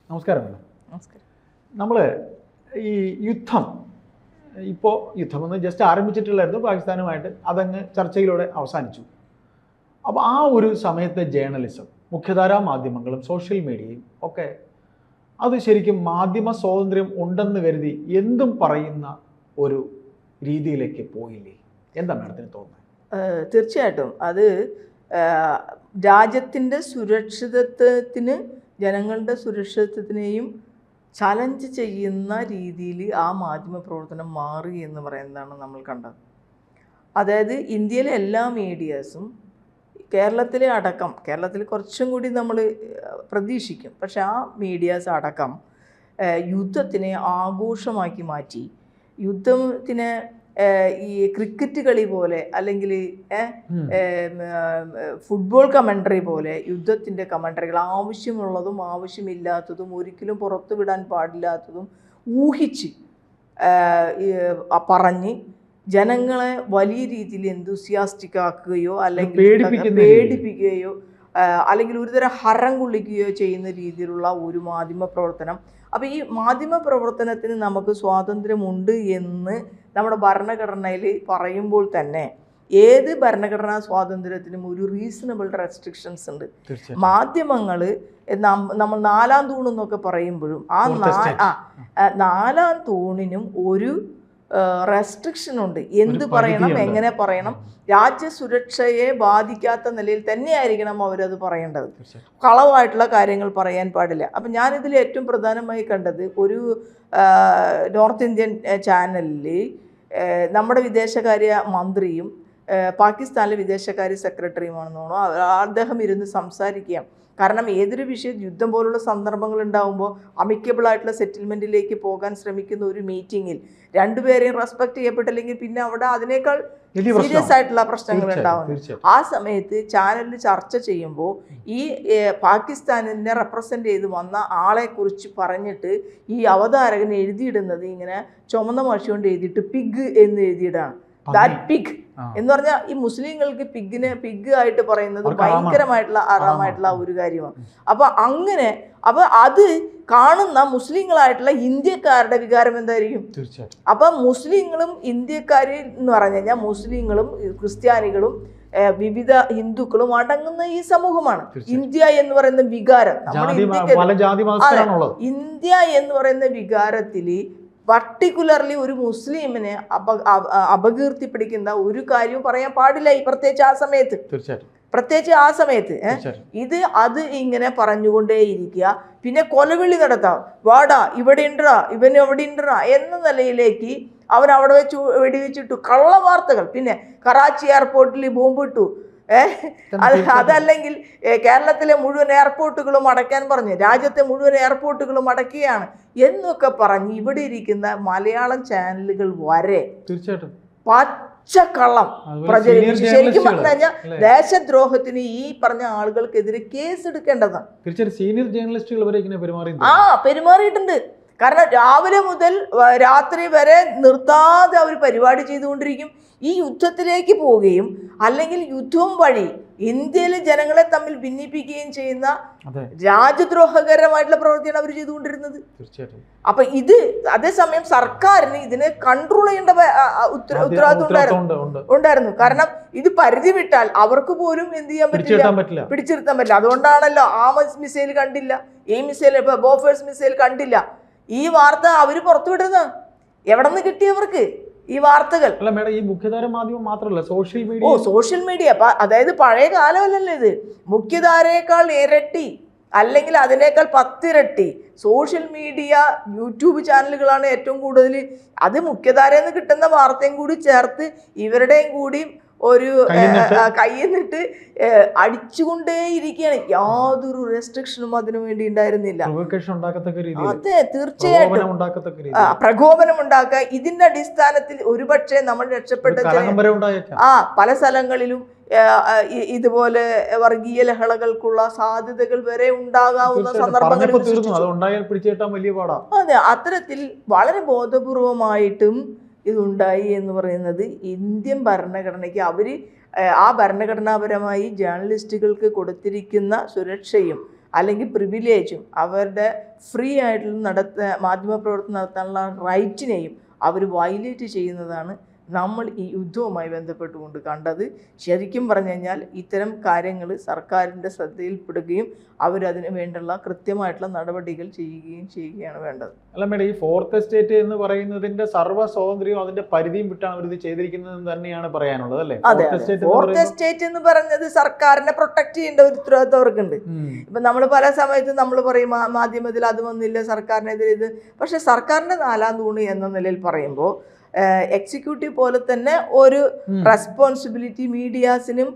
നമസ്കാരം മേഡം. നമസ്കാരം. നമ്മൾ ഈ യുദ്ധമെന്ന് ജസ്റ്റ് ആരംഭിച്ചിട്ടുള്ളായിരുന്നു പാകിസ്ഥാനുമായിട്ട്, അതങ്ങ് ചർച്ചയിലൂടെ അവസാനിച്ചു. അപ്പോൾ ആ ഒരു സമയത്തെ ജേർണലിസം, മുഖ്യധാരാ മാധ്യമങ്ങളും സോഷ്യൽ മീഡിയയും ഒക്കെ അത് ശരിക്കും മാധ്യമ സ്വാതന്ത്ര്യം ഉണ്ടെന്ന് കരുതി എന്തും പറയുന്ന ഒരു രീതിയിലേക്ക് പോയില്ലേ? എന്താ മാഡത്തിന് തോന്നുന്നത്? തീർച്ചയായിട്ടും അത് രാജ്യത്തിൻ്റെ സുരക്ഷിതത്വത്തിന്, ജനങ്ങളുടെ സുരക്ഷിതത്വത്തിനെയും ചലഞ്ച് ചെയ്യുന്ന രീതിയിൽ ആ മാധ്യമ പ്രവർത്തനം മാറി എന്ന് പറയുന്നതാണ് നമ്മൾ കണ്ടത്. അതായത് ഇന്ത്യയിലെ എല്ലാ മീഡിയാസും കേരളത്തിൽ കുറച്ചും കൂടി നമ്മൾ പ്രതീക്ഷിക്കും, പക്ഷെ ആ മീഡിയാസ് അടക്കം യുദ്ധത്തിനെ ആഘോഷമാക്കി മാറ്റി, യുദ്ധത്തിനെ ഈ ക്രിക്കറ്റ് കളി പോലെ അല്ലെങ്കിൽ ഫുട്ബോൾ കമൻട്രി പോലെ യുദ്ധത്തിൻ്റെ കമൻട്രികൾ ആവശ്യമുള്ളതും ആവശ്യമില്ലാത്തതും ഒരിക്കലും പുറത്തു വിടാൻ പാടില്ലാത്തതും ഊഹിച്ച് പറഞ്ഞ് ജനങ്ങളെ വലിയ രീതിയിൽ എന്തൂസിയാസ്റ്റിക് ആക്കുകയോ അല്ലെങ്കിൽ പേടിപ്പിക്കുകയോ അല്ലെങ്കിൽ ഒരുതരം ഹരം കൊള്ളിക്കുകയോ ചെയ്യുന്ന രീതിയിലുള്ള ഒരു മാധ്യമ പ്രവർത്തനം. അപ്പോൾ ഈ മാധ്യമ പ്രവർത്തനത്തിന് നമുക്ക് സ്വാതന്ത്ര്യമുണ്ട് എന്ന് നമ്മുടെ ഭരണഘടനയിൽ പറയുമ്പോൾ തന്നെ ഏത് ഭരണഘടനാ സ്വാതന്ത്ര്യത്തിനും ഒരു റീസണബിൾ റെസ്ട്രിക്ഷൻസ് ഉണ്ട്. മാധ്യമങ്ങൾ നമ്മൾ നാലാം തൂണെന്നൊക്കെ പറയുമ്പോഴും ആ നാലാം തൂണിനും ഒരു റെസ്ട്രിക്ഷൻ ഉണ്ട്. എന്ത് പറയണം, എങ്ങനെ പറയണം, രാജ്യസുരക്ഷയെ ബാധിക്കാത്ത നിലയിൽ തന്നെയായിരിക്കണം അവരത് പറയേണ്ടത്. കളവായിട്ടുള്ള കാര്യങ്ങൾ പറയാൻ പാടില്ല. അപ്പം ഞാനിതിൽ ഏറ്റവും പ്രധാനമായി കണ്ടത് ഒരു നോർത്ത് ഇന്ത്യൻ ചാനലിൽ നമ്മുടെ വിദേശകാര്യ മന്ത്രിയും പാകിസ്ഥാനിലെ വിദേശകാര്യ സെക്രട്ടറിയുമാണെന്ന് തോന്നുന്നു, അദ്ദേഹം ഇരുന്ന് സംസാരിക്കുക. കാരണം ഏതൊരു വിഷയം യുദ്ധം പോലുള്ള സന്ദർഭങ്ങൾ ഉണ്ടാകുമ്പോൾ അമിക്കബിളായിട്ടുള്ള സെറ്റിൽമെൻറ്റിലേക്ക് പോകാൻ ശ്രമിക്കുന്ന ഒരു മീറ്റിങ്ങിൽ രണ്ടുപേരെയും റെസ്പെക്ട് ചെയ്യപ്പെട്ടില്ലെങ്കിൽ പിന്നെ അവിടെ അതിനേക്കാൾ സീരിയസ് ആയിട്ടുള്ള പ്രശ്നങ്ങൾ ഉണ്ടാകുന്നു. ആ സമയത്ത് ചാനലിൽ ചർച്ച ചെയ്യുമ്പോൾ ഈ പാകിസ്ഥാനിനെ റെപ്രസെൻ്റ് ചെയ്ത് വന്ന ആളെക്കുറിച്ച് പറഞ്ഞിട്ട് ഈ അവതാരകൻ എഴുതിയിടുന്നത് ഇങ്ങനെ ചുമന്ന മഷി കൊണ്ട് എഴുതിയിട്ട് പിഗ് എന്ന് എഴുതിയിടാണ്. ദാറ്റ് പിഗ് എന്ന് പറഞ്ഞാൽ ഈ മുസ്ലിങ്ങൾക്ക് പിഗ് ആയിട്ട് പറയുന്നത് ഭയങ്കരമായിട്ടുള്ള ആറാമായിട്ടുള്ള ഒരു കാര്യമാണ്. അപ്പൊ അത് കാണുന്ന മുസ്ലിങ്ങളായിട്ടുള്ള ഇന്ത്യക്കാരുടെ വികാരം എന്തായിരിക്കും? അപ്പൊ മുസ്ലിങ്ങളും ഇന്ത്യക്കാരിൽ എന്ന് പറഞ്ഞു കഴിഞ്ഞാൽ മുസ്ലിങ്ങളും ക്രിസ്ത്യാനികളും വിവിധ ഹിന്ദുക്കളും അടങ്ങുന്ന ഈ സമൂഹമാണ്. ഇന്ത്യ എന്ന് പറയുന്ന വികാരം, ഇന്ത്യ എന്ന് പറയുന്ന വികാരത്തിൽ പർട്ടിക്കുലർലി ഒരു മുസ്ലിമിനെ അപകീർത്തിപ്പിടിക്കുന്ന ഒരു കാര്യവും പറയാൻ പാടില്ല. ഈ പ്രത്യേകിച്ച് ആ സമയത്ത് അത് ഇങ്ങനെ പറഞ്ഞുകൊണ്ടേയിരിക്കുക. പിന്നെ കൊലവിളി നടത്താം, വാടാ ഇവിടെ ഉണ്ടടാ, ഇവൻ എവിടെ ഉണ്ടടാ എന്ന നിലയിലേക്ക് അവൻ അവിടെ വെച്ച് വെടിവെച്ചിട്ടു. കള്ളവാർത്തകൾ. പിന്നെ കറാച്ചി എയർപോർട്ടിൽ ബോംബിട്ടു. അതല്ലെങ്കിൽ കേരളത്തിലെ മുഴുവൻ എയർപോർട്ടുകളും അടയ്ക്കാൻ പറഞ്ഞു, രാജ്യത്തെ മുഴുവൻ എയർപോർട്ടുകളും അടയ്ക്കുകയാണ് എന്നൊക്കെ പറഞ്ഞ് ഇവിടെ ഇരിക്കുന്ന മലയാളം ചാനലുകൾ വരെ തീർച്ചയായിട്ടും പച്ചക്കള്ളം പ്രചരിപ്പിച്ചു. ശരിക്കും പറഞ്ഞു കഴിഞ്ഞാൽ ദേശദ്രോഹത്തിന് ഈ പറഞ്ഞ ആളുകൾക്കെതിരെ കേസ് എടുക്കേണ്ടതാണ്. സീനിയർ ജേർണലിസ്റ്റുകൾ വരെ ഇങ്ങനെ പെരുമാറിയിട്ടുണ്ട്. കാരണം രാവിലെ മുതൽ രാത്രി വരെ നിർത്താതെ അവർ പരിപാടി ചെയ്തുകൊണ്ടിരിക്കും. ഈ യുദ്ധത്തിലേക്ക് പോവുകയും അല്ലെങ്കിൽ യുദ്ധവും വഴി ഇന്ത്യയിലെ ജനങ്ങളെ തമ്മിൽ ഭിന്നിപ്പിക്കുകയും ചെയ്യുന്ന രാജ്യദ്രോഹകരമായിട്ടുള്ള പ്രവൃത്തിയാണ് അവർ ചെയ്തുകൊണ്ടിരുന്നത്. അപ്പൊ ഇത് അതേസമയം സർക്കാരിന് ഇതിനെ കൺട്രോൾ ചെയ്യേണ്ട ഉത്തരവാദിത്വം ഉണ്ടായിരുന്നു. കാരണം ഇത് പരിധി വിട്ടാൽ അവർക്ക് പോലും എന്ത് ചെയ്യാൻ പറ്റില്ല, പിടിച്ചിരുത്താൻ പറ്റില്ല. അതുകൊണ്ടാണല്ലോ മിസൈൽ കണ്ടില്ല, ഈ മിസൈൽ ബോഫേഴ്സ് മിസൈൽ കണ്ടില്ല. ഈ വാർത്ത അവര് പുറത്തുവിടുന്നത് എവിടെ നിന്ന് കിട്ടിയവർക്ക് ഈ വാർത്തകൾ? അല്ല മേഡം, ഈ മുഖ്യധാര മാധ്യമം മാത്രമല്ല, സോഷ്യൽ മീഡിയ. അതായത് പഴയ കാലമല്ലല്ലോ ഇത്. മുഖ്യധാരയേക്കാൾ ഇരട്ടി അല്ലെങ്കിൽ അതിനേക്കാൾ 10 ഇരട്ടി സോഷ്യൽ മീഡിയ, യൂട്യൂബ് ചാനലുകളാണ് ഏറ്റവും കൂടുതൽ. അത് മുഖ്യധാരയിൽ നിന്ന് കിട്ടുന്ന വാർത്തയും കൂടി ചേർത്ത് ഇവരുടെയും കൂടി ഒരു കയ്യെന്നിട്ട് അടിച്ചുകൊണ്ടേയിരിക്കുകയാണ്. യാതൊരു റെസ്ട്രിക്ഷനും അതിനു വേണ്ടി ഉണ്ടായിരുന്നില്ല. അതെ, തീർച്ചയായിട്ടും പ്രകോപനം ഉണ്ടാക്കുക. ഇതിന്റെ അടിസ്ഥാനത്തിൽ ഒരുപക്ഷെ നമ്മൾ രക്ഷപ്പെട്ട പല സ്ഥലങ്ങളിലും ഇതുപോലെ വർഗീയ ലഹളകൾക്കുള്ള സാധ്യതകൾ വരെ ഉണ്ടാകാവുന്ന സന്ദർഭങ്ങൾ. അതെ, അത്തരത്തിൽ വളരെ ബോധപൂർവമായിട്ടും ഇതുണ്ടായി എന്ന് പറയുന്നത് ഇന്ത്യൻ ഭരണഘടനയ്ക്ക് ആ ഭരണഘടനാപരമായി ജേർണലിസ്റ്റുകൾക്ക് കൊടുത്തിരിക്കുന്ന സുരക്ഷയും അല്ലെങ്കിൽ പ്രിവിലേജും അവരുടെ ഫ്രീ ആയിട്ടുള്ള മാധ്യമപ്രവർത്തനം നടത്താനുള്ള റൈറ്റിനെയും അവർ വയലേറ്റ് ചെയ്യുന്നതാണ് നമ്മൾ ഈ യുദ്ധവുമായി ബന്ധപ്പെട്ടുകൊണ്ട് കണ്ടത്. ശരിക്കും പറഞ്ഞു കഴിഞ്ഞാൽ ഇത്തരം കാര്യങ്ങൾ സർക്കാരിൻ്റെ ശ്രദ്ധയിൽപ്പെടുകയും അവരതിന് വേണ്ടുള്ള കൃത്യമായിട്ടുള്ള നടപടികൾ ചെയ്യുകയാണ് വേണ്ടത്. അല്ല മേഡം, ഈ ഫോർത്ത് എസ്റ്റേറ്റ് എന്ന് പറയുന്നതിന്റെ സർവ്വ സ്വാതന്ത്ര്യവും അതിന്റെ പരിധിയും വിട്ടാണ് അവർ ഇത് ചെയ്തിരിക്കുന്നത് തന്നെയാണ് പറയാനുള്ളത് അല്ലേ? അതെ, ഫോർത്ത് എസ്റ്റേറ്റ് എന്ന് പറഞ്ഞത് സർക്കാരിനെ പ്രൊട്ടക്ട് ചെയ്യേണ്ട ഒരു ഉത്തരവാദിത്വം അവർക്കുണ്ട്. ഇപ്പം നമ്മൾ പല സമയത്തും നമ്മൾ പറയും മാധ്യമത്തിൽ അത് വന്നില്ല, സർക്കാരിനെതിരെ ഇത്. പക്ഷെ സർക്കാരിൻ്റെ നാലാം തൂണ് എന്ന നിലയിൽ പറയുമ്പോൾ എക്സിക്യൂട്ടീവ് പോലെ തന്നെ ഒരു റെസ്പോൺസിബിലിറ്റി മീഡിയാസിനും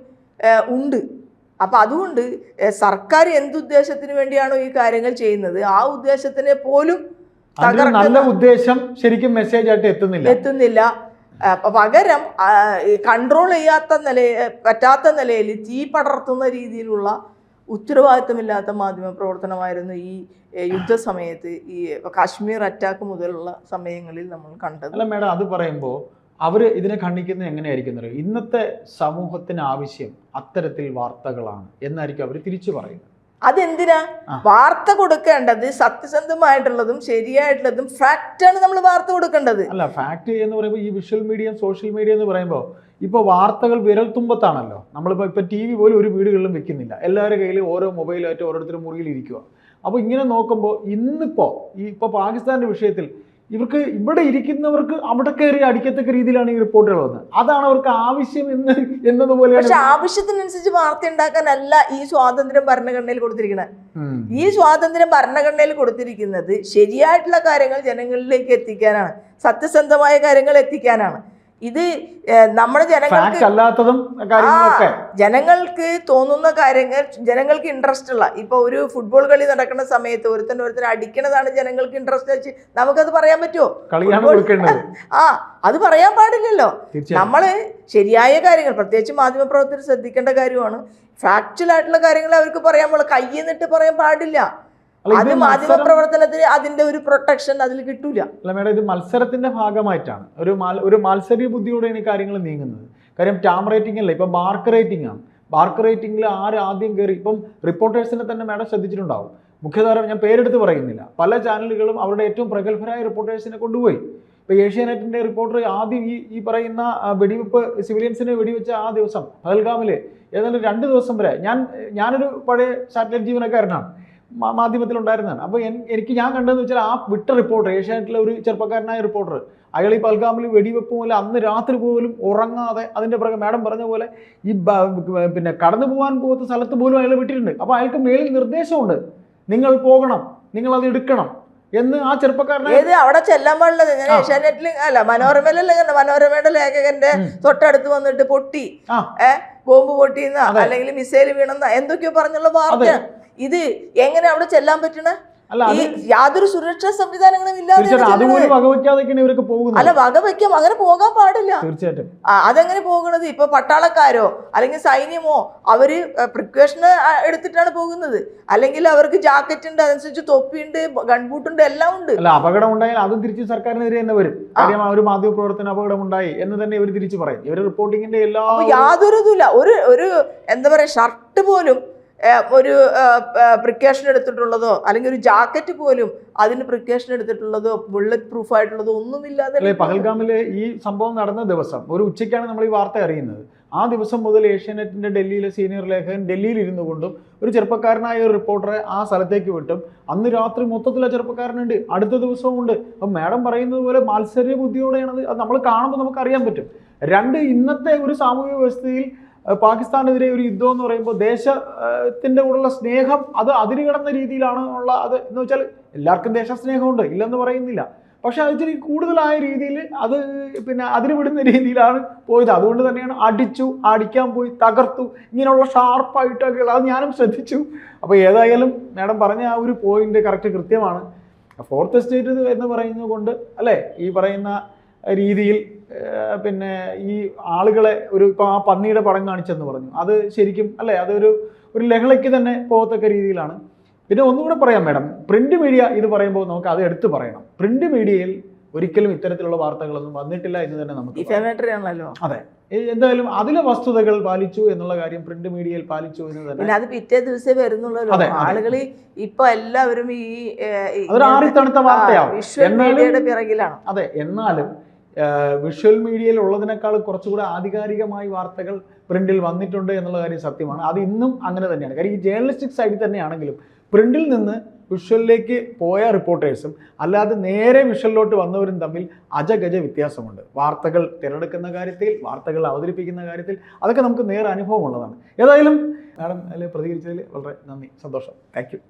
ഉണ്ട്. അപ്പം അതുകൊണ്ട് സർക്കാർ എന്തുദ്ദേശത്തിന് വേണ്ടിയാണോ ഈ കാര്യങ്ങൾ ചെയ്യുന്നത് ആ ഉദ്ദേശത്തിനെ പോലും നല്ല ഉദ്ദേശം ശരിക്കും മെസ്സേജ് ആയിട്ട് എത്തുന്നില്ല. പകരം കൺട്രോൾ ചെയ്യാത്ത പറ്റാത്ത നിലയിൽ തീ പടർത്തുന്ന രീതിയിലുള്ള ഉത്തരവാദിത്തമില്ലാത്ത മാധ്യമ പ്രവർത്തനമായിരുന്നു ഈ യുദ്ധസമയത്ത്, ഈ കാശ്മീർ അറ്റാക്ക് മുതലുള്ള സമയങ്ങളിൽ നമ്മൾ കണ്ടത്. അല്ല മേഡം, അത് പറയുമ്പോൾ അവർ ഇതിനെ ഖണ്ഡിക്കുന്നത് എങ്ങനെയായിരിക്കും അറിയോ? ഇന്നത്തെ സമൂഹത്തിന് ആവശ്യം അത്തരത്തിൽ വാർത്തകളാണ് എന്നായിരിക്കും അവർ തിരിച്ചു പറയുന്നത്. അതെന്തിനാ? വാർത്ത കൊടുക്കേണ്ടത് സത്യസന്ധമായിട്ടുള്ളതും ശരിയായിട്ടുള്ളതും ഫാക്റ്റാണ് നമ്മൾ വാർത്ത കൊടുക്കേണ്ടത്. അല്ല, ഫാക്ട് എന്ന് പറയുമ്പോൾ ഈ വിഷ്വൽ മീഡിയ സോഷ്യൽ മീഡിയ എന്ന് പറയുമ്പോൾ ഇപ്പോൾ വാർത്തകൾ വിരൽ തുമ്പത്താണല്ലോ. നമ്മളിപ്പോൾ ടി വി പോലും ഒരു വീടുകളിലും വെക്കുന്നില്ല, എല്ലാവരുടെ കയ്യിൽ ഓരോ മൊബൈലായിട്ട് ഓരോരുത്തരും മുറിയിൽ ഇരിക്കുക. അപ്പോൾ ഇങ്ങനെ നോക്കുമ്പോൾ ഇപ്പോൾ പാകിസ്ഥാന്റെ വിഷയത്തിൽ ഇവർക്ക് ഇവിടെ ഇരിക്കുന്നവർക്ക് അവിടെ കയറി അടിക്കത്തക്ക രീതിയിലാണ് ഈ റിപ്പോർട്ടുകൾ വന്നത്. അതാണ് അവർക്ക് ആവശ്യം എന്നതുപോലെ. പക്ഷെ ആവശ്യത്തിനനുസരിച്ച് വാർത്ത ഉണ്ടാക്കാനല്ല ഈ സ്വാതന്ത്ര്യം ഭരണഘടനയിൽ കൊടുത്തിരിക്കുന്നത്. ഈ സ്വാതന്ത്ര്യം ഭരണഘടനയിൽ കൊടുത്തിരിക്കുന്നത് ശരിയായിട്ടുള്ള കാര്യങ്ങൾ ജനങ്ങളിലേക്ക് എത്തിക്കാനാണ്, സത്യസന്ധമായ കാര്യങ്ങൾ എത്തിക്കാനാണ്. ഇത് നമ്മുടെ ജനങ്ങൾക്ക് തോന്നുന്ന കാര്യങ്ങൾ, ജനങ്ങൾക്ക് ഇൻട്രസ്റ്റ് ഉള്ള, ഇപ്പൊ ഒരു ഫുട്ബോൾ കളി നടക്കുന്ന സമയത്ത് ഒരുത്തനെ അടിക്കണതാണ് ജനങ്ങൾക്ക് ഇൻട്രസ്റ്റ് വെച്ച് നമുക്കത് പറയാൻ പറ്റുമോ? അത് പറയാൻ പാടില്ലല്ലോ. നമ്മള് ശരിയായ കാര്യങ്ങൾ, പ്രത്യേകിച്ച് മാധ്യമപ്രവർത്തകർ ശ്രദ്ധിക്കേണ്ട കാര്യമാണ്. ഫാക്ച്വൽ ആയിട്ടുള്ള കാര്യങ്ങൾ അവർക്ക് പറയാൻ പാടില്ല, കയ്യെന്നിട്ട് പറയാൻ പാടില്ല. അത് മാധ്യമപ്രവർത്തനത്തിന് അതിന്റെ ഒരു പ്രൊട്ടക്ഷൻ അതിൽ കിട്ടൂല. അല്ല മേഡം, ഇത് മത്സരത്തിന്റെ ഭാഗമായിട്ടാണ്, ഒരു മത്സരീയ ബുദ്ധിയോടെയാണ് ഈ കാര്യങ്ങൾ നീങ്ങുന്നത്. കാര്യം ടാം റേറ്റിംഗ് അല്ല, ഇപ്പം മാർക്ക് റേറ്റിംഗ് ആണ്. മാർക്ക് റേറ്റിംഗിൽ ആദ്യം കയറി, ഇപ്പം റിപ്പോർട്ടേഴ്സിനെ തന്നെ മേഡം ശ്രദ്ധിച്ചിട്ടുണ്ടാവും. മുഖ്യധാര ഞാൻ പേരെടുത്ത് പറയുന്നില്ല, പല ചാനലുകളും അവരുടെ ഏറ്റവും പ്രഗത്ഭരായ റിപ്പോർട്ടേഴ്സിനെ കൊണ്ടുപോയി. ഇപ്പോൾ ഏഷ്യാനെറ്റിന്റെ റിപ്പോർട്ടർ ആദ്യം ഈ പറയുന്ന വെടിവെപ്പ്, സിവിലിയൻസിനെ വെടിവെച്ച ആ ദിവസം പഹൽഗാമില് ഏതാണ്ട് 2 ദിവസം വരെ ഞാനൊരു പഴയ സാറ്റലൈറ്റ് ജീവനക്കാരനാണ്, മാധ്യമത്തിലുണ്ടായിരുന്നതാണ്. അപ്പോൾ ഞാൻ കണ്ടതെന്ന് വെച്ചാൽ ആ വിട്ട റിപ്പോർട്ടർ, ഏഷ്യാനെറ്റിലെ ഒരു ചെറുപ്പക്കാരനായ റിപ്പോർട്ടർ, അയാൾ ഈ പൽഗാമിൽ വെടിവെപ്പ് പോലെ അന്ന് രാത്രി പോലും ഉറങ്ങാതെ അതിൻ്റെ പുറകെ മാഡം പറഞ്ഞ പോലെ ഈ കടന്നു പോകാൻ പോകുന്ന സ്ഥലത്ത് പോലും അയാൾ വിട്ടിട്ടുണ്ട്. അപ്പോൾ അയാൾക്ക് മേലിൽ നിർദ്ദേശമുണ്ട്, നിങ്ങൾ പോകണം, നിങ്ങൾ അത് എടുക്കണം എന്ന് ആ ചെറുപ്പക്കാരനെ. അവിടെ ചെല്ലാൻ പാടില്ല. ഞാൻ ഏഷ്യാനെറ്റിൽ അല്ല, മനോരമയുടെ ലേഖകന്റെ തൊട്ടടുത്ത് വന്നിട്ട് പൊട്ടി, ബോംബ് പൊട്ടിയെന്ന അല്ലെങ്കിൽ മിസൈൽ വീണെന്ന എന്തൊക്കെയോ പറഞ്ഞുള്ള വാർത്ത. ഇത് എങ്ങനെ അവിടെ ചെല്ലാൻ പറ്റണേ? ഈ യാതൊരു സുരക്ഷാ സംവിധാനങ്ങളും ഇല്ലാതെ വകവയ്ക്കാം. അങ്ങനെ പോകാൻ പാടില്ല. തീർച്ചയായിട്ടും അതെങ്ങനെ പോകണത്? ഇപ്പൊ പട്ടാളക്കാരോ അല്ലെങ്കിൽ സൈന്യമോ അവര് പ്രിക്കോഷന് എടുത്തിട്ടാണ് പോകുന്നത്. അല്ലെങ്കിൽ അവർക്ക് ജാക്കറ്റ് ഉണ്ട്, അതനുസരിച്ച് തൊപ്പിയുണ്ട്, ഗൺബൂട്ടുണ്ട്, എല്ലാം ഉണ്ട്. അല്ല, അപകടം ഉണ്ടായാൽ അതും തിരിച്ച് സർക്കാരിനെതിരെ തന്നെ വരും. കാര്യം ഒരു മാധ്യമ പ്രവർത്തന അപകടം ഉണ്ടായി എന്ന് തന്നെ ഇവർ തിരിച്ചു പറയും. ഇവര് റിപ്പോർട്ടിങ്ങിന്റെ യാതൊരു ഇതുമില്ല. ഒരു എന്താ പറയാ, ഷർട്ട് പോലും ഒരു പ്രിക്കോഷൻ എടുത്തിട്ടുള്ളതോ അല്ലെങ്കിൽ ഒരു ജാക്കറ്റ് പോലും അതിന് പ്രിക്കോഷൻ എടുത്തിട്ടുള്ളതോ ബുള്ളറ്റ് പ്രൂഫ് ആയിട്ടുള്ളതോ ഒന്നുമില്ലാതെ. പഹൽഗാമില് ഈ സംഭവം നടന്ന ദിവസം ഒരു ഉച്ചയ്ക്കാണ് നമ്മൾ ഈ വാർത്ത അറിയുന്നത്. ആ ദിവസം മുതൽ ഏഷ്യാനെറ്റിന്റെ ഡൽഹിയിലെ സീനിയർ ലേഖകൻ ഡൽഹിയിൽ ഇരുന്നു കൊണ്ടും ഒരു ചെറുപ്പക്കാരനായ ഒരു റിപ്പോർട്ടറെ ആ സ്ഥലത്തേക്ക് വിട്ടും അന്ന് രാത്രി മൊത്തത്തിൽ ആ ചെറുപ്പക്കാരനുണ്ട്, അടുത്ത ദിവസവും ഉണ്ട്. അപ്പം മാഡം പറയുന്നത് പോലെ മത്സര ബുദ്ധിയോടെയാണത്. അത് നമ്മൾ കാണുമ്പോൾ നമുക്ക് അറിയാൻ പറ്റും. ഇന്നത്തെ ഒരു സാമൂഹിക വ്യവസ്ഥയിൽ പാകിസ്ഥാനെതിരെ ഒരു യുദ്ധം എന്ന് പറയുമ്പോൾ ദേശത്തിന്റെ കൂടെയുള്ള സ്നേഹം അത് അതിര് കിടന്ന രീതിയിലാണ് ഉള്ള. അത് എന്ന് വെച്ചാൽ എല്ലാവർക്കും ദേശസ്നേഹമുണ്ട്, ഇല്ലെന്ന് പറയുന്നില്ല. പക്ഷെ അത് ഇച്ചിരി കൂടുതലായ രീതിയിൽ അത് അതിര് വിടുന്ന രീതിയിലാണ് പോയത്. അതുകൊണ്ട് തന്നെയാണ് അടിക്കാൻ പോയി, തകർത്തു, ഇങ്ങനെയുള്ള ഷാർപ്പായിട്ടൊക്കെ അത് ഞാനും ശ്രദ്ധിച്ചു. അപ്പോൾ ഏതായാലും മാഡം പറഞ്ഞ ആ ഒരു പോയിന്റ് കൃത്യമാണ്. ഫോർത്ത് എസ്റ്റേറ്റ് എന്ന് പറയുന്നത് കൊണ്ട് അല്ലേ ഈ പറയുന്ന രീതിയിൽ ഈ ആളുകളെ ഇപ്പോൾ ആ പന്നിയുടെ പടം കാണിച്ചെന്ന് പറഞ്ഞു, അത് ശരിക്കും അല്ലേ അതൊരു ലഹളയ്ക്ക് തന്നെ പോകത്തക്ക രീതിയിലാണ്. പിന്നെ ഒന്നുകൂടെ പറയാം മാഡം, പ്രിന്റ് മീഡിയ ഇത് പറയുമ്പോൾ നമുക്ക് അത് എടുത്തു പറയണം. പ്രിന്റ് മീഡിയയിൽ ഒരിക്കലും ഇത്തരത്തിലുള്ള വാർത്തകളൊന്നും വന്നിട്ടില്ല എന്ന് തന്നെ നമുക്ക് പറയാം. ഡിഫാമേറ്ററി ആണല്ലോ. അതെ, എന്തായാലും അതിലെ വസ്തുതകൾ പാലിച്ചു എന്നുള്ള കാര്യം പ്രിന്റ് മീഡിയയിൽ പാലിച്ചു എന്ന് തന്നെ. പിന്നെ അത് പിറ്റേ ദിവസമേ വരുന്നുള്ളല്ലോ. അതെ, ആളുകൾ ഇപ്പൊ എല്ലാവരും ഈ അതൊരു ആറിത്തണുത്ത വാർത്തയാവും. വിഷ്വൽ മീഡിയയുടെ പിറകിലാണ്. അതെ, എന്നാലും വിഷ്വൽ മീഡിയയിൽ ഉള്ളതിനേക്കാൾ കുറച്ചുകൂടെ ആധികാരികമായി വാർത്തകൾ പ്രിന്റിൽ വന്നിട്ടുണ്ട് എന്നുള്ള കാര്യം സത്യമാണ്. അത് ഇന്നും അങ്ങനെ തന്നെയാണ്. കാര്യം ഈ ജേർണലിസ്റ്റിക് സൈഡിൽ തന്നെയാണെങ്കിലും പ്രിന്റിൽ നിന്ന് വിഷ്വലിലേക്ക് പോയ റിപ്പോർട്ടേഴ്സും അല്ലാതെ നേരെ വിഷ്വലിലോട്ട് വന്നവരും തമ്മിൽ അജഗജ വ്യത്യാസമുണ്ട്. വാർത്തകൾ തിരഞ്ഞെടുക്കുന്ന കാര്യത്തിൽ, വാർത്തകൾ അവതരിപ്പിക്കുന്ന കാര്യത്തിൽ, അതൊക്കെ നമുക്ക് നേരെ അനുഭവമുള്ളതാണ്. ഏതായാലും മാഡം അതിൽ പ്രതികരിച്ചതിൽ വളരെ നന്ദി, സന്തോഷം. Thank you.